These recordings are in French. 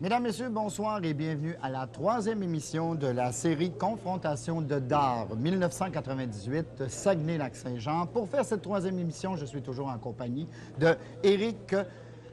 Mesdames, Messieurs, bonsoir et bienvenue à la troisième émission de la série Confrontation de Dards 1998 Saguenay-Lac-Saint-Jean. Pour faire cette troisième émission, je suis toujours en compagnie de Éric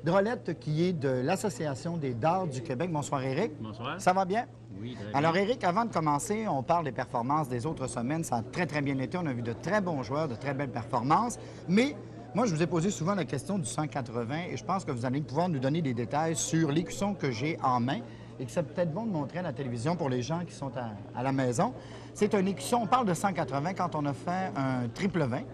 Drolette, qui est de l'Association des Dards du Québec. Bonsoir, Éric. Bonsoir. Ça va bien? Oui, très bien. Alors, Éric, avant de commencer, on parle des performances des autres semaines. Ça a très, très bien été. On a vu de très bons joueurs, de très belles performances. Mais moi, je vous ai posé souvent la question du 180 et je pense que vous allez pouvoir nous donner des détails sur l'écusson que j'ai en main et que c'est peut-être bon de montrer à la télévision pour les gens qui sont à la maison. C'est un écusson, on parle de 180 quand on a fait un triple 20.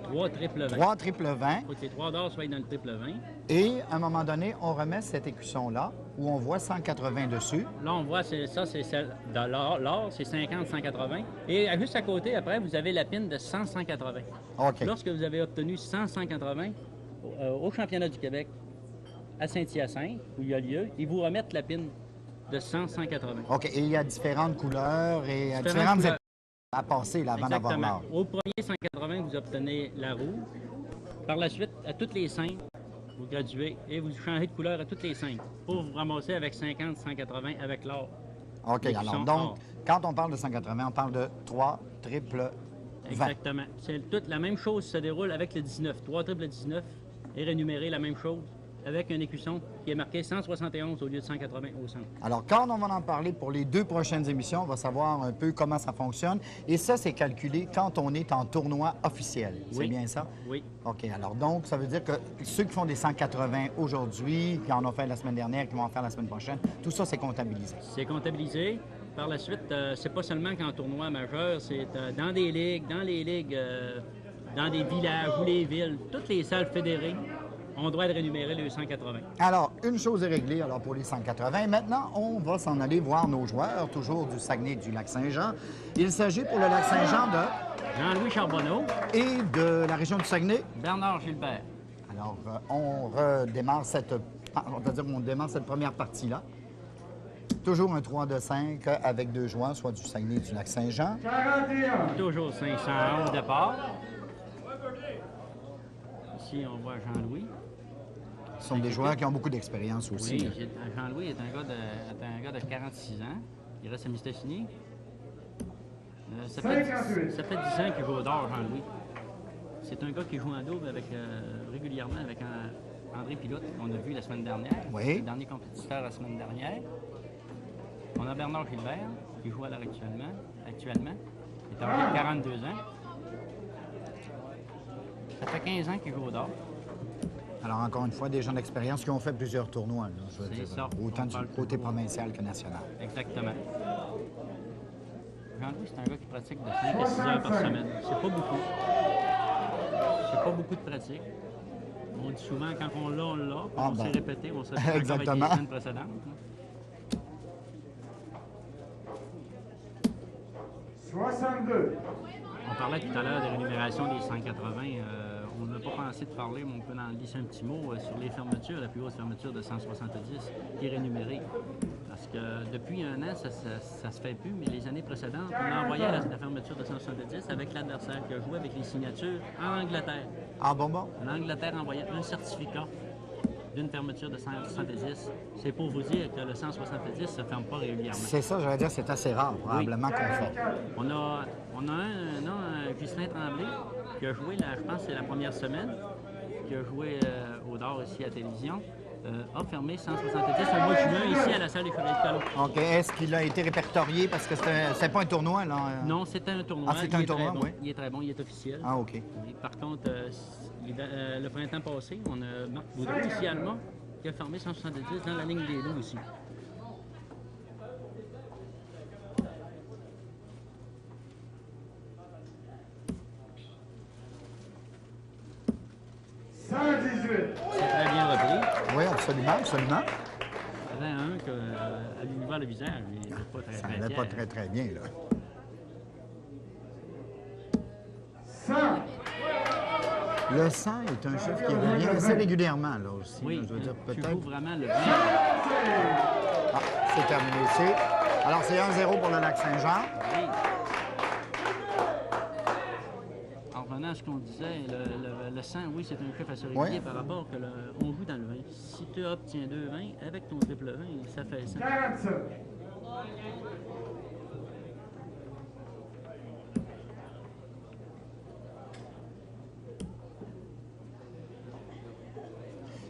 3 triple 20. 3 triple 20. Il faut que les 3 dards soient dans le triple 20. Et à un moment donné, on remet cet écusson-là où on voit 180 dessus. Là, on voit, c'est celle de l'or, c'est 50-180. Et juste à côté, après, vous avez la pine de 100-180. OK. Lorsque vous avez obtenu 100-180 au championnat du Québec à Saint-Hyacinthe, où il y a lieu, ils vous remettent la pine de 100-180. OK. Et il y a différentes couleurs et différentes couleurs. étapes à passer là, avant d'avoir Exactement. l'or. Au premier 180, vous obtenez la rouge. Par la suite, à toutes les 5, vous graduez et vous changez de couleur à toutes les 5 pour vous ramasser avec 50-180 avec l'or. OK. Les Alors, cuissons donc, or. quand on parle de 180, on parle de 3 triple 20. Exactement. C'est toute la même chose se déroule avec le 19. 3 triple 19 est rénuméré la même chose avec un écusson qui est marqué 171 au lieu de 180 au centre. Alors, quand on va en parler pour les 2 prochaines émissions, on va savoir un peu comment ça fonctionne. Et ça, c'est calculé quand on est en tournoi officiel. C'est Oui. bien ça? Oui. OK. Alors, donc, ça veut dire que ceux qui font des 180 aujourd'hui, qui en ont fait la semaine dernière, qui vont en faire la semaine prochaine, tout ça, c'est comptabilisé. C'est comptabilisé. Par la suite, c'est pas seulement qu'en tournoi majeur, c'est dans des ligues, dans les ligues, dans des villages ou les villes, toutes les salles fédérées, on doit rémunérer le 180. Alors, une chose est réglée alors pour les 180. Maintenant, on va s'en aller voir nos joueurs, toujours du Saguenay du Lac-Saint-Jean. Il s'agit pour le Lac-Saint-Jean de... Jean-Louis Charbonneau, et de la région du Saguenay. Bernard Gilbert. Alors, on redémarre cette... On va dire qu'on démarre cette première partie-là. Toujours un 3 de 5 avec 2 joueurs, soit du Saguenay et du Lac-Saint-Jean. Toujours 501 au départ. Ici, on voit Jean-Louis. Ce sont des joueurs qui ont beaucoup d'expérience aussi. Oui, Jean-Louis est un gars de 46 ans. Il reste à Mistassini. Ça fait 10 ans qu'il joue au dard, Jean-Louis. C'est un gars qui joue en double régulièrement avec André Pilote, qu'on a vu la semaine dernière. Oui. C'est le dernier compétiteur la semaine dernière. On a Bernard Gilbert, qui joue à l'heure actuellement. Il est âgé de 42 ans. Ça fait 15 ans qu'il joue au dard. Alors, encore une fois, des gens d'expérience qui ont fait plusieurs tournois, là, je veux C'est dire, ça. autant On du parle côté toujours. provincial que national. Exactement. Jean-Louis, c'est un gars qui pratique de 5 à 6 heures par semaine. C'est pas beaucoup. C'est pas beaucoup de pratique. On dit souvent, quand on l'a, on l'a. Ah, On ben. s'est répété, on s'est répété avec Exactement. les semaines précédentes. 62. On parlait tout à l'heure des rémunérations des 180. On n'a pas pensé de parler, mais on peut en glisser un petit mot sur les fermetures, la plus haute fermeture de 170 qui est rémunérée. Parce que depuis un an, ça se fait plus, mais les années précédentes, on envoyait la fermeture de 170 avec l'adversaire qui a joué avec les signatures en Angleterre. Ah, bon. L'Angleterre envoyait un certificat d'une fermeture de 170. C'est pour vous dire que le 170 ne se ferme pas régulièrement. C'est ça, j'allais dire, c'est assez rare, probablement, qu'on fait. On a un Ghislain Tremblay qui a joué, je pense que c'est la première semaine, qui a joué au dard ici à la télévision, a fermé 170 au mois de juin ici à la salle des Chevaliers de OK. Est-ce qu'il a été répertorié parce que c'est pas un tournoi, là? Non, c'était un tournoi. Ah, c'est un tournoi, oui. Il est très bon, il est officiel. Ah, OK. Et par contre, le printemps passé, on a Marc Boudreau ici à Alma qui a fermé 170 dans la ligne des loups aussi. C'est très bien repris. Oui, absolument. Il y avait un qui a lui ouvert le visage. Il n'était pas très, Ça très n'allait pas fier. très bien, là. 100. Le 100 est un chiffre qui revient assez régulièrement, là, aussi. Oui, là, je veux dire, tu peut-être... joues vraiment le bien. Ah, c'est terminé ici. Alors, c'est 1-0 pour le Lac-Saint-Jean. Oui. On revenant à ce qu'on disait, le 100, oui, c'est un chiffre assez régulier Oui. par rapport que on joue dans le 20. Si tu obtiens 2-20, avec ton triple 20, ça fait 100. 45.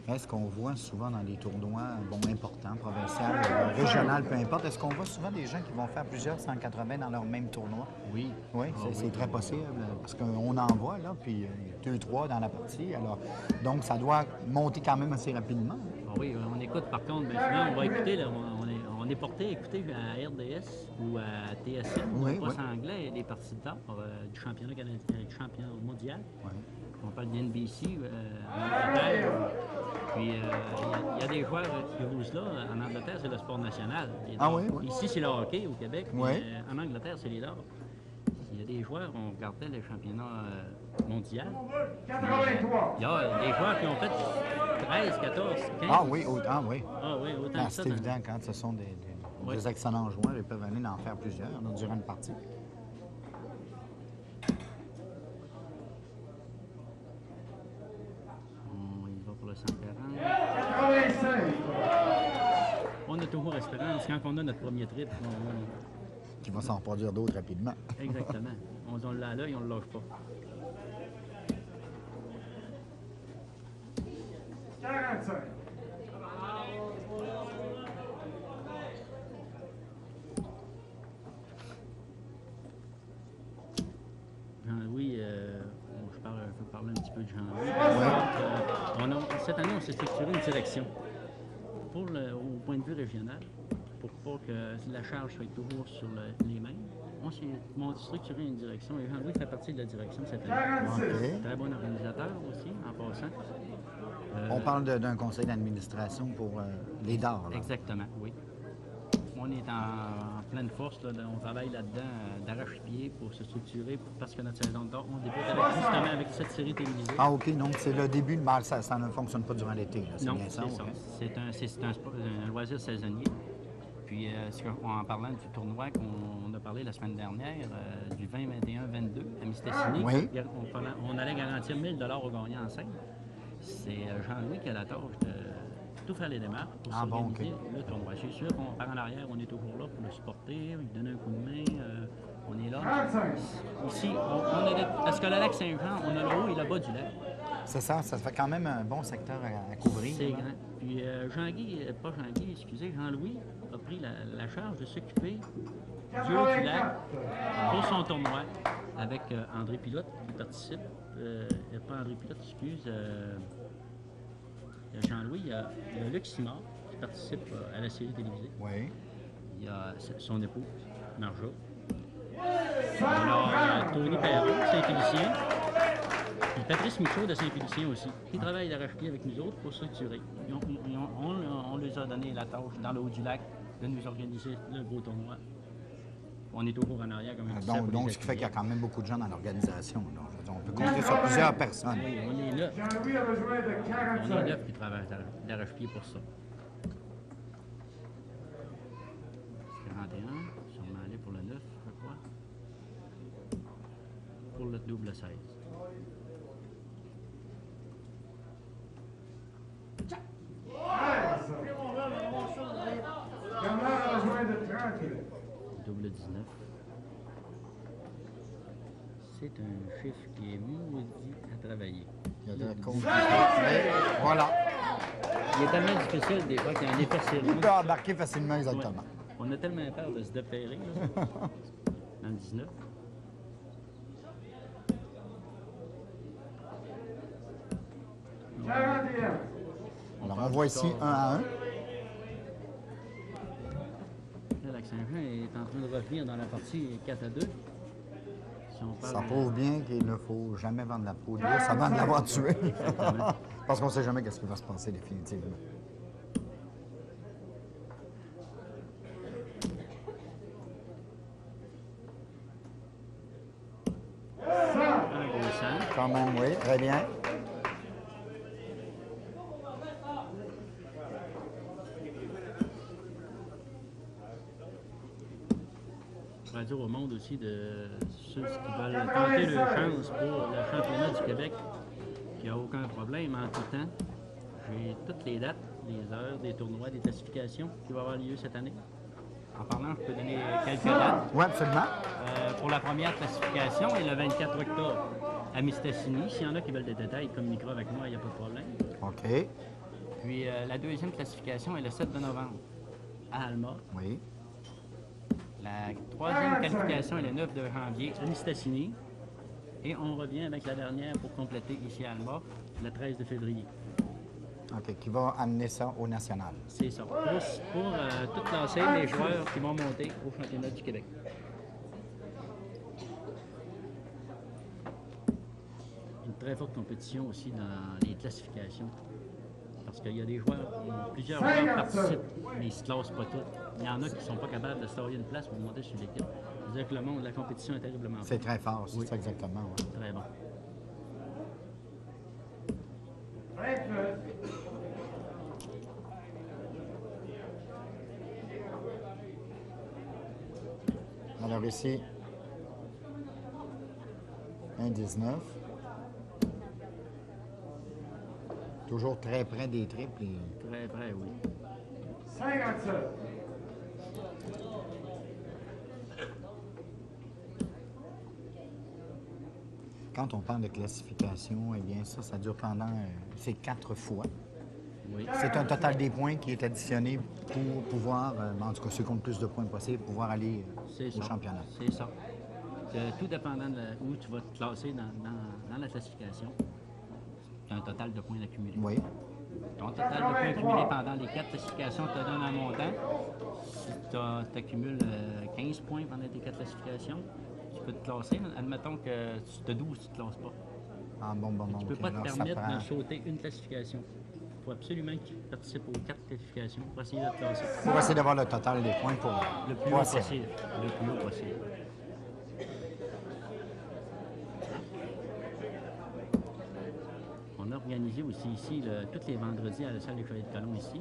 Est-ce qu'on voit souvent dans les tournois importants, provinciaux, régionaux, peu importe, est-ce qu'on voit souvent des gens qui vont faire plusieurs 180 dans leur même tournoi? Oui. Oui, Ah c'est oui. très possible, parce qu'on en voit, là, puis 2-3 dans la partie. Alors, donc, ça doit monter quand même assez rapidement. Ah oui, on écoute par contre, mais souvent on va écouter, là, on est porté à écouter à RDS ou à TSN, Oui, au poste oui. anglais, des parties de tard du championnat canadien, du championnat mondial. Oui. On parle d'NBC en Angleterre. Puis il y a des joueurs qui roulent là. En Angleterre, c'est le sport national. Les Ah dards. oui, oui. Ici, c'est le hockey au Québec. Oui. Mais, en Angleterre, c'est les dards. Il y a des joueurs, on regardait les championnats mondiaux. 83. Il y a des joueurs qui ont fait 13, 14, 15. Ah oui, autant, oui. Ah oui, autant Ah, que ça. c'est évident, quand ce sont des Oui. excellents joueurs, ils peuvent aller en faire plusieurs là, durant une partie. On y va pour le 140. 85. On a toujours espérance. Quand on a notre premier trip, Qui va s'en reproduire d'autres rapidement. exactement. On l'a à l'œil, on ne le lâche pas. 45. Jean-Louis, je peux parler un petit peu de Jean-Louis. Cette année, on s'est structuré une direction au point de vue régional, pour pas que la charge soit toujours sur les mêmes. On s'est structuré une direction et Jean-Louis fait partie de la direction cette année. 46. OK. Très bon organisateur aussi, en passant. On parle d'un conseil d'administration pour les dards. Là. Exactement, oui. On est en pleine force, là, on travaille là-dedans d'arrache-pied pour se structurer parce que notre saison d'or, on débute justement avec cette série télévisée. Ah, OK, donc c'est le début, mais ça ne fonctionne pas durant l'été. C'est Non, bien c'est ça. ça. OK. C'est un loisir saisonnier. Puis, en parlant du tournoi qu'on a parlé la semaine dernière, du 20, 21, 22 à Mistassini, Oui. on allait garantir 1 000 aux gagnants en scène. C'est Jean-Louis qui a la tâche de tout faire les démarches pour Ah bon, s'organiser le tournoi. C'est sûr qu'on part en arrière, on est toujours là pour le supporter, lui donner un coup de main, on est là. 45. Ici, parce que le lac Saint-Jean, on a le haut et le bas du lac. C'est ça fait quand même un bon secteur à couvrir. C'est là. grand. Puis Jean-Louis a pris la charge de s'occuper du haut du lac pour son tournoi avec André Pilote qui participe. Pas André Pilote, excuse. Il y a Jean-Louis, il y a Luc Simard qui participe à la série télévisée. Oui. Il y a son épouse, Marja. Alors, Tony Perron, Saint-Félicien. Puis Patrice Michaud de Saint-Félicien aussi, qui travaille d'arrache-pied avec nous autres pour structurer. On les a donné la tâche dans le haut du lac de nous organiser le gros tournoi. On est toujours en arrière comme un petit Donc, ce qui fait qu'il y a quand même beaucoup de gens dans l'organisation. là. Je veux dire, on peut compter sur plusieurs personnes. Oui, on est là. Jean-Louis a besoin de On est 45. là qui travaille d'arrache-pied pour ça. 41, sûrement aller pour le 9, je crois. Pour le double 16. 13. Bernard a besoin de 38. Double 19. C'est un chiffre qui est maudit à travailler. Il y a de causes. Mais voilà. Il est tellement difficile des fois qu'il y en est Il facilement. peut embarquer facilement, exactement. On a tellement peur de se dépérer là, dans le 19. Ouais. 41. Alors, on voit ici 1 à 1. Là, Lac Saint-Jean est en train de revenir dans la partie 4 à 2. Si on parle Ça prouve bien qu'il ne faut jamais vendre la peau de l'ours avant de l'avoir tué. Parce qu'on ne sait jamais ce qui va se passer définitivement. un gros sang. Quand même, oui, très bien. Je pourrais dire au monde aussi de ceux qui veulent tenter leur chance pour le championnat du Québec, qu'il n'y a aucun problème. En tout temps, j'ai toutes les dates, les heures des tournois, des classifications qui vont avoir lieu cette année. En parlant, je peux donner quelques dates. Oui, absolument. Pour la première classification est le 24 octobre à Mistassini. S'il y en a qui veulent des détails, ils communiqueront avec moi, il n'y a pas de problème. OK. Puis la deuxième classification est le 7 novembre à Alma. Oui. La troisième qualification est le 9 janvier à Mistassini. Et on revient avec la dernière pour compléter ici à Alma, le 13 février. OK, qui va amener ça au national. C'est ça. Pour tout classer les joueurs qui vont monter au championnat du Québec. Une très forte compétition aussi dans les classifications. Parce qu'il y a des joueurs, plusieurs joueurs participent, mais ils ne se classent pas tous. Il y en a qui ne sont pas capables de se tailler une place pour monter sur l'équipe. C'est-à-dire que le monde, la compétition est terriblement forte. C'est très fort, c'est Oui. ça exactement. Ouais. Très bon. Alors ici, un 19. Toujours très près des triples. Très près, oui. 57. Quand on parle de classification, eh bien ça dure pendant ces 4 fois. Oui. C'est un total des points qui est additionné pour pouvoir, en tout cas ceux qui ont le plus de points possible, pouvoir aller C'est au ça. championnat. C'est ça. Tout dépendant de où tu vas te classer dans la classification, tu as un total de points accumulés. Oui. Ton total de points accumulés pendant les 4 classifications te donne un montant. Si tu accumules 15 points pendant tes 4 classifications, tu peux te classer. Admettons que tu te 12, tu ne te classes pas. Ah, bon. Tu ne peux OK. pas te Alors, ça permettre prend- de sauter une classification. Il faut absolument que tu participes aux 4 classifications pour essayer de te classer. Pour essayer d'avoir le total des points pour Le plus pour haut essayer. possible. Le plus haut possible. On a organisé aussi ici, tous les vendredis à la salle des Chevaliers de Colomb ici,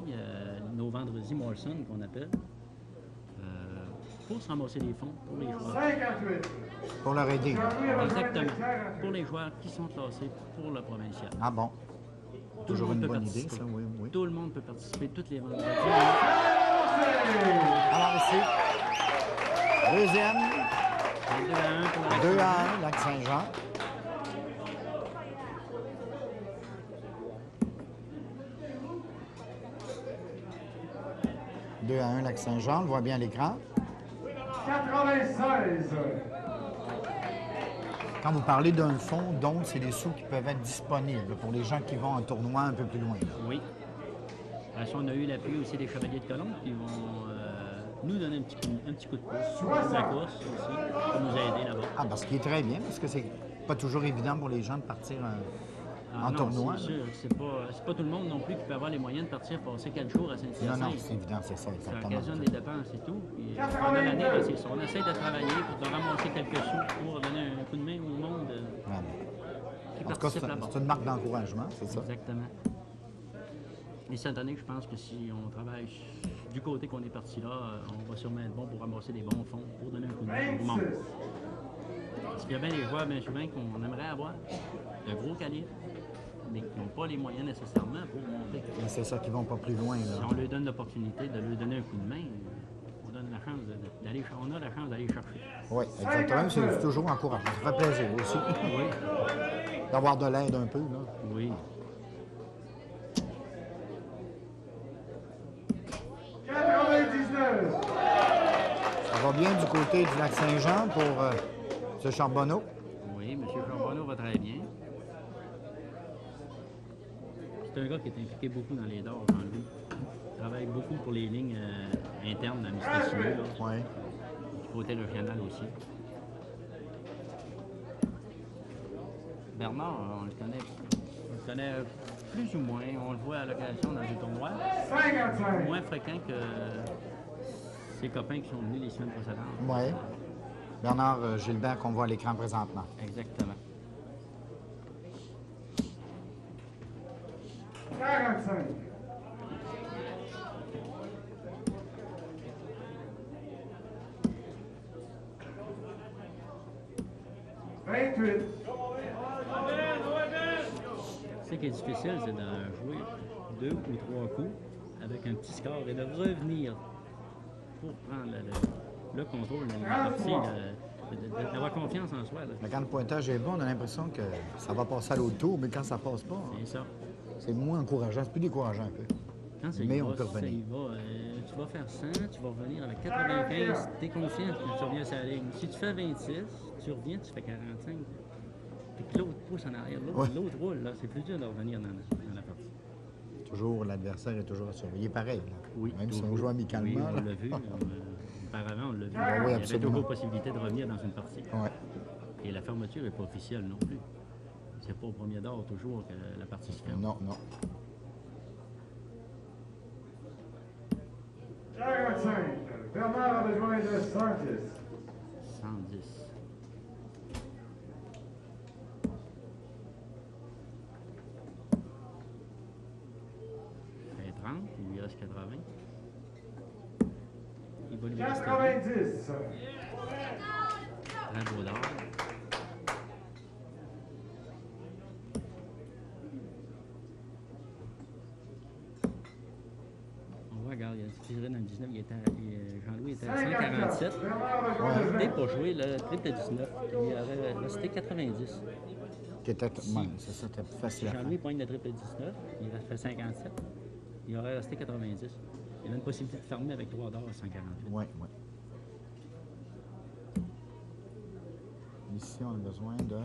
nos vendredis Morrison qu'on appelle, pour se ramasser des fonds pour les joueurs. 58. Pour leur aider. Exactement. Pour les joueurs qui sont classés pour le provincial. Ah bon. Tout le Toujours monde une peut bonne idée, participer. ça, oui. Tout le monde peut participer tous les vendredis. Alors ici, deuxième, Et 2-1 pour la 2-1, Lac-Saint-Jean. « 2-1, Lac-Saint-Jean, on le voit bien à l'écran. 96. Quand vous parlez d'un fonds, donc, c'est des sous qui peuvent être disponibles pour les gens qui vont en tournoi un peu plus loin. Là. Oui. Après ça, on a eu l'appui aussi des Chevaliers de Colomb qui vont nous donner un petit coup de pouce pour la course aussi, pour nous aider là-bas. Ah, ben, ce qui est très bien, parce que c'est pas toujours évident pour les gens de partir en non, tournoi. C'est sûr, c'est pas tout le monde non plus qui peut avoir les moyens de partir passer 4 jours à Non, Saint-Hyacinthe. non, c'est évident, c'est ça, Ça exactement. occasionne des dépenses et tout. Puis, pendant l'année, ben, c'est ça. On essaie de travailler pour de ramasser quelques sous pour donner un coup de main au monde Vraiment. qui En tout cas, participe là-bas. c'est une marque d'encouragement, c'est ça. Exactement. Et cette année, je pense que si on travaille du côté qu'on est parti là, on va sûrement être bon pour ramasser des bons fonds pour donner un coup de main au monde. 26. Parce qu'il y a bien des joueurs bien souvent qu'on aimerait avoir, de gros calibre, mais qui n'ont pas les moyens nécessairement pour monter. Mais c'est ça qui vont pas plus loin. Si Là. on leur donne l'opportunité de leur donner un coup de main, on donne la chance d'aller, on a la chance d'aller chercher. Oui, exactement. C'est toujours encourageant. Ça fait plaisir aussi Oui, d'avoir de l'aide un peu. Là. oui. 99. Ça va bien du côté du Lac-Saint-Jean pour ce Charbonneau. Oui, M. Charbonneau va très bien. C'est un gars qui est impliqué beaucoup dans les dards, Jean-Louis. Il travaille beaucoup pour les lignes internes à Mistassini, là, Oui. du côté régional aussi. Bernard, on le connaît plus ou moins. On le voit à l'occasion dans des tournois. 55. Moins fréquent que ses copains qui sont venus les semaines précédentes. Oui. Bernard Gilbert qu'on voit à l'écran présentement. Exactement. 45. Ce qui est difficile, c'est de jouer 2 ou 3 coups avec un petit score et de revenir pour prendre le contrôle de la partie, d'avoir confiance en soi. Là. Mais quand le pointage est bon, on a l'impression que ça va passer à l'autre tour, mais quand ça passe pas, C'est ça. c'est moins encourageant, c'est plus décourageant un peu. Quand ça Mais y on va, peut ça revenir. y va, tu vas faire 100, tu vas revenir avec 95, tu es confiant que tu reviens sur la ligne. Si tu fais 26, tu reviens, tu fais 45. Puis que l'autre pousse en arrière, l'autre roule, là, c'est plus dur de revenir dans la partie. Toujours, l'adversaire est toujours à surveiller pareil. Là. Oui, Même si toujours. on joue amicalement. Oui, on là. l'a vu. Auparavant, on l'a vu. oui, Il y avait absolument. toujours possibilité de revenir dans une partie. Ouais. Et la fermeture n'est pas officielle non plus. C'est pas au premier d'or toujours que la partie se ferme. Non, non. Dragon 5. Bernard a besoin de 110. 110. Fait 30, il lui reste 80. Il va lui rester 90. très beau d'or. On voit, regarde, il a tiré dans le 19, Jean-Louis était à 147. Bernard a besoin de Il n'a pas joué, le triple de 19. Il aurait resté 90. Qui était... Ouais, c'est ça, c'était plus facile à faire. Jean-Louis pointe le triple de 19, il a fait 57. Il aurait resté 90. Il a une possibilité de fermer avec 3 d'or à 148. Oui, oui. Ici, on a besoin de...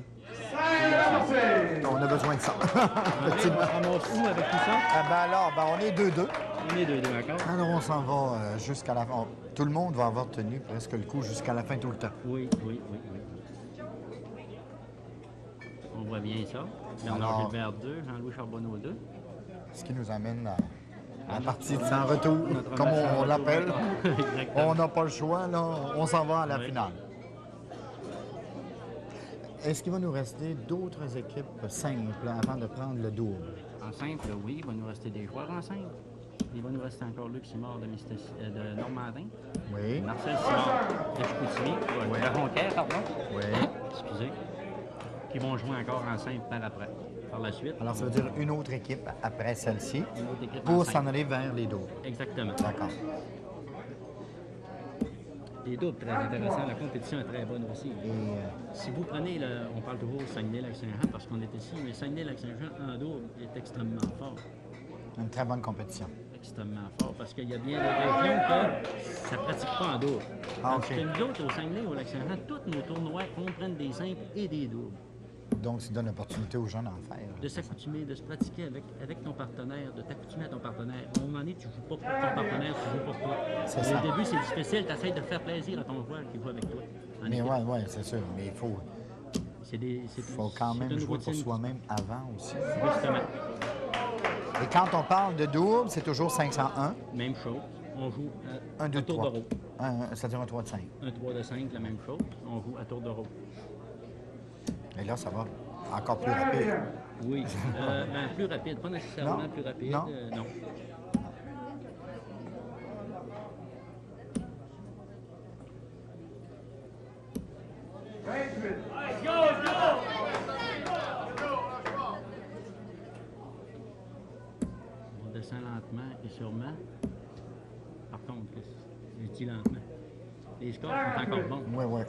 50. On a besoin de ça. On ramasse où avec tout ça? Ah ben alors, ben on est 2-2. On est 2-2 encore. Alors, on s'en va jusqu'à la fin. Tout le monde va avoir tenu presque le coup jusqu'à la fin tout le temps. Oui, oui, oui, oui. On voit bien ça. Bernard Alors- Gilbert 2, Jean-Louis Charbonneau 2. Ce qui nous amène à la partie de sans retour, Notre comme match sans on retour. l'appelle. Exactement. On n'a pas le choix, là. On s'en va à la Oui. finale. Est-ce qu'il va nous rester d'autres équipes simples avant de prendre le double? En simple, oui, il va nous rester des joueurs en simple. Il va nous rester encore Luc Simard de Normandin, Oui. Marcel Simard de Chicoutimi, de Ronquer, pardon, Oui. excusez, qui vont jouer encore en simple par la suite. Alors, ça veut dire une autre équipe après celle-ci Une autre équipe en pour s'en simple. aller vers les doubles. Exactement. D'accord. Les doubles, très intéressants. La compétition est très bonne aussi. Et Si vous prenez, on parle toujours Saguenay-Lac-Saint-Jean parce qu'on est ici, mais Saguenay-Lac-Saint-Jean en double est extrêmement fort. une très bonne compétition. Extrêmement fort parce qu'il y a bien des régions que ça ne pratique pas en double. Ah, Parce OK. que nous autres, au Saguenay, au Lac-Saint-Jean, tous nos tournois comprennent des simples et des doubles. Donc, ça donne l'opportunité aux gens d'en faire. De s'accoutumer, de se pratiquer avec ton partenaire, de t'accoutumer à ton partenaire. À un moment donné, tu ne joues pas pour ton partenaire, tu joues pour toi. C'est ça. Au début, c'est difficile, tu essaies de faire plaisir à ton joueur qui joue avec toi. En Mais équipe. oui, c'est sûr. Mais il faut quand même c'est une jouer pour routine. soi-même avant aussi. Justement, Et quand on parle de double, c'est toujours 501, même chose. On joue à 1, 2, tour 3. de rôle. C'est-à-dire un 3 de 5. Un 3 de 5, la même chose. On joue à tour de rôle. Et là, ça va encore plus rapide. Oui. Plus rapide, pas nécessairement Non. plus rapide. Non. Non. On descend lentement et sûrement. Par contre, je dis lentement. Les scores sont encore bons. Oui, oui.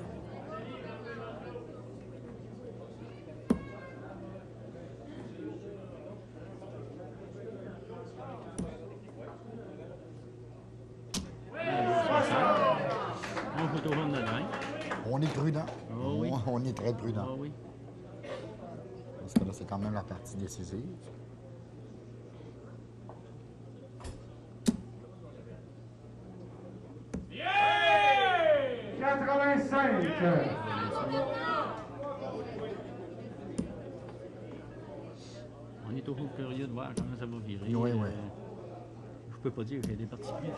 On joue toujours de 20. On est prudent. Oh oui. On est très prudent. Ah oui. Parce que là, c'est quand même la partie décisive. Yeah! 85. On est toujours curieux de voir comment ça va virer. Oui, oui. Je peux pas dire que j'ai des parties plus.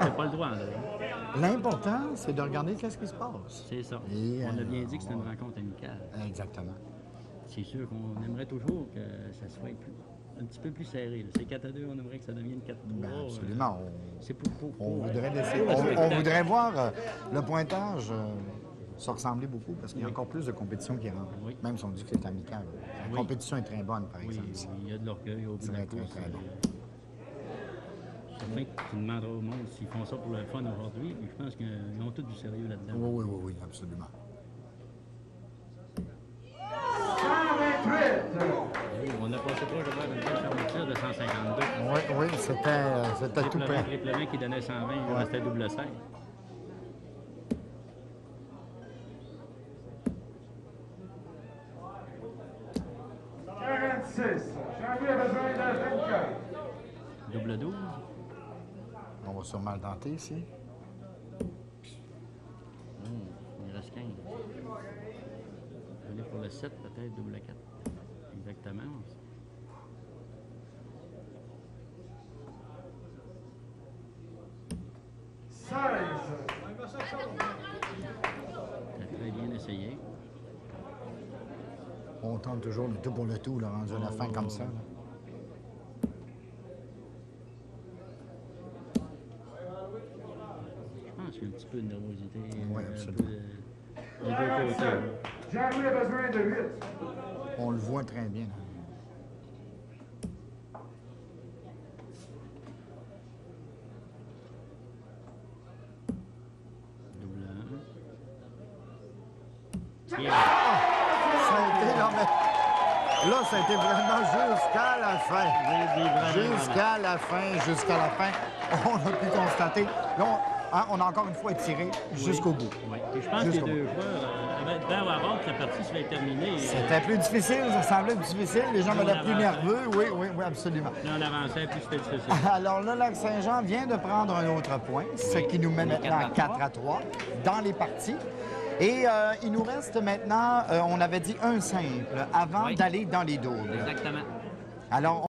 J'ai pas le droit. Là. L'important, c'est de regarder qu'est-ce qui se passe. C'est ça. Et, On a bien dit que c'était une rencontre amicale. Exactement. C'est sûr qu'on aimerait toujours que ça soit un petit peu plus serré. là. C'est 4-2, on aimerait que ça devienne 4-3. Ben, absolument. C'est pour On voudrait laisser. pour le On spectacle. voudrait voir le pointage se ressembler beaucoup parce qu'il y a encore plus de compétition qui rentre. Oui. Même si on dit que c'est amical. La Oui. compétition est très bonne, par Oui, exemple. oui, il y a de l'orgueil au bout de la Très, très, course. très bon. Certain que tu demanderas au monde s'ils font ça pour le fun aujourd'hui, puis je pense qu'ils ont tout du sérieux là-dedans. Oui, oui, oui, oui, absolument. 128. Oui, on a passé proche de faire une belle fermeture de 152. Oui, oui, c'était tout près. Triple 20 qui donnait 120, il Ouais. restait double 16. Jean-Louis a besoin de 24. Double 12. On va sûrement le tenter ici. Il reste 15. Aller pour le 7, peut-être, double 4. Exactement. 16. T'as très bien essayé. On tente toujours le tout pour le tout, là, rendu à la fin comme ça. Là. Je pense qu'il y a un petit peu de nervosité. Oui, un absolument. peu des deux côtés. 47. Jean-Louis a besoin de 8. On le voit très bien. Là. Double 1. Yeah. Ça a été, non, mais... Là, ça a été vraiment jusqu'à la fin. Jusqu'à la fin, jusqu'à la fin. On a pu constater. Là, on a encore une fois tiré jusqu'au bout. Oui. Et je pense que les Jusqu'au deux joueurs avaient dedans ou avant que la partie se fait terminer. C'était plus difficile, ça semblait plus difficile. Les gens Plus m'avaient on plus avançait. nerveux. Oui, oui, oui, absolument. Plus on avançait, plus c'était difficile. Alors là, Lac-Saint-Jean vient de prendre un autre point, ce qui nous met On est maintenant à 4 à 3 dans les parties. Et il nous reste maintenant, on avait dit un simple avant Oui. d'aller dans les doubles. Exactement. Alors,